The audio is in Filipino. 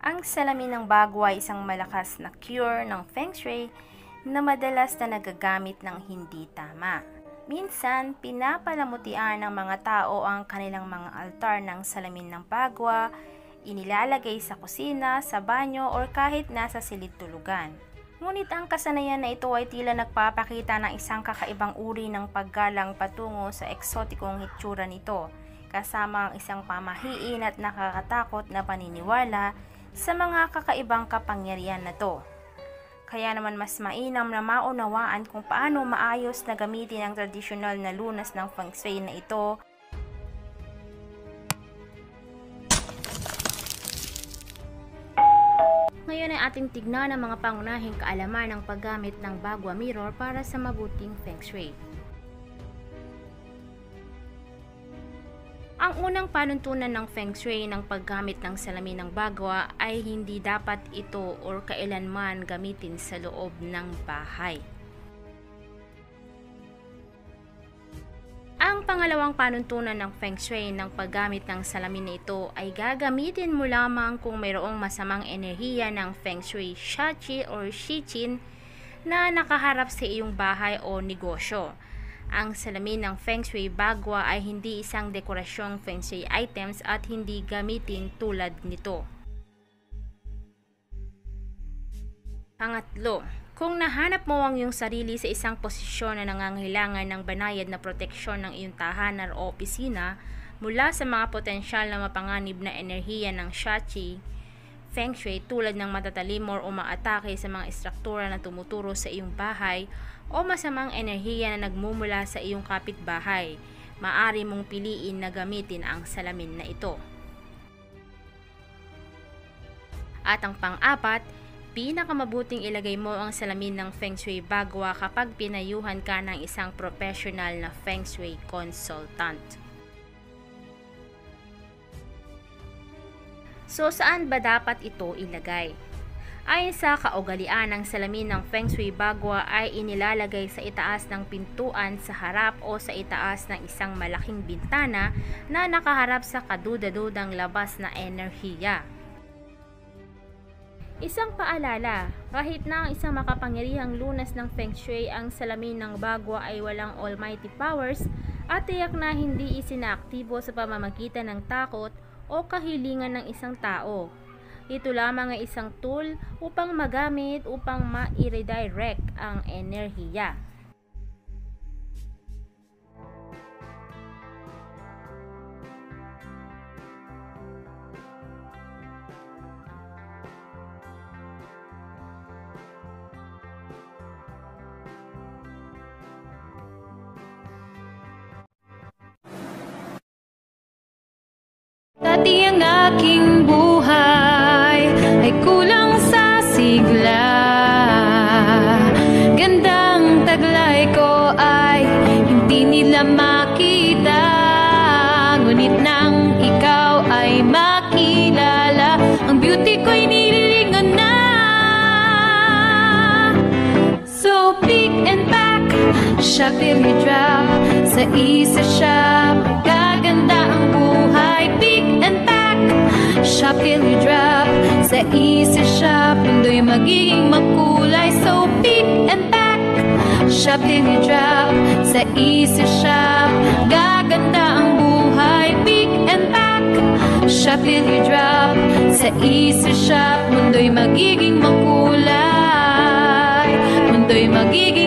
Ang salamin ng bagwa ay isang malakas na cure ng Feng Shui na madalas na nagagamit ng hindi tama. Minsan, pinapalamutian ng mga tao ang kanilang mga altar ng salamin ng bagwa, inilalagay sa kusina, sa banyo, o kahit nasa silid tulugan. Ngunit ang kasanayan na ito ay tila nagpapakita ng isang kakaibang uri ng paggalang patungo sa eksotikong hitsura nito, kasama ang isang pamahiin at nakakatakot na paniniwala sa mga kakaibang kapangyarihan na to. Kaya naman mas mainam na maunawaan kung paano maayos na gamitin ang tradisyonal na lunas ng Feng Shui na ito. Ngayon ay ating tignan ang mga pangunahing kaalaman ng paggamit ng bagwa mirror para sa mabuting Feng Shui. Ang unang panuntunan ng Feng Shui ng paggamit ng salamin ng bagwa ay hindi dapat ito o kailanman gamitin sa loob ng bahay. Ang pangalawang panuntunan ng Feng Shui ng paggamit ng salamin na ito ay gagamitin mo lamang kung mayroong masamang enerhiya ng Feng Shui Shachi or Shichin na nakaharap sa iyong bahay o negosyo. Ang salamin ng Feng Shui bagwa ay hindi isang dekorasyong Feng Shui items at hindi gamitin tulad nito. Pangatlo, kung nahanap mo ang iyong sarili sa isang posisyon na nangangailangan ng banayad na proteksyon ng iyong tahanan o opisina mula sa mga potensyal na mapanganib na enerhiya ng Shachi Feng Shui tulad ng matatalim o umaatake sa mga estruktura na tumuturo sa iyong bahay o masamang enerhiya na nagmumula sa iyong kapitbahay, maaari mong piliin na gamitin ang salamin na ito. At ang pang-apat, pinakamabuting ilagay mo ang salamin ng Feng Shui bagwa kapag pinayuhan ka ng isang professional na Feng Shui consultant. So, saan ba dapat ito ilagay? Ayon sa kaugalian ng salamin ng Feng Shui bagwa ay inilalagay sa itaas ng pintuan sa harap o sa itaas ng isang malaking bintana na nakaharap sa kadudadudang labas na enerhiya. Isang paalala, kahit na ang isang makapangyarihang lunas ng Feng Shui, ang salamin ng bagwa ay walang almighty powers at tiyak na hindi isinaaktibo sa pamamagitan ng takot o kahilingan ng isang tao. Ito lamang ay isang tool upang magamit upang ma-redirect ang enerhiya. Dati ang aking buhay ay kulang sa sigla. Gandang taglay ko ay hindi nila makita. Ngunit nang ikaw ay makilala, ang beauty ko'y nililingon na. So pick and pack, shop till you drop. Sa isa shop, gaganda ang buhay. Pick and pack, shop till you drop. Sa isa shop, mundo'y magiging makulay. So pick and pack, shop till you drop. Sa isa shop, gaganda ang buhay. Pick and pack, shop till you drop. Sa isa shop, mundo'y magiging makulay. Mundo'y magiging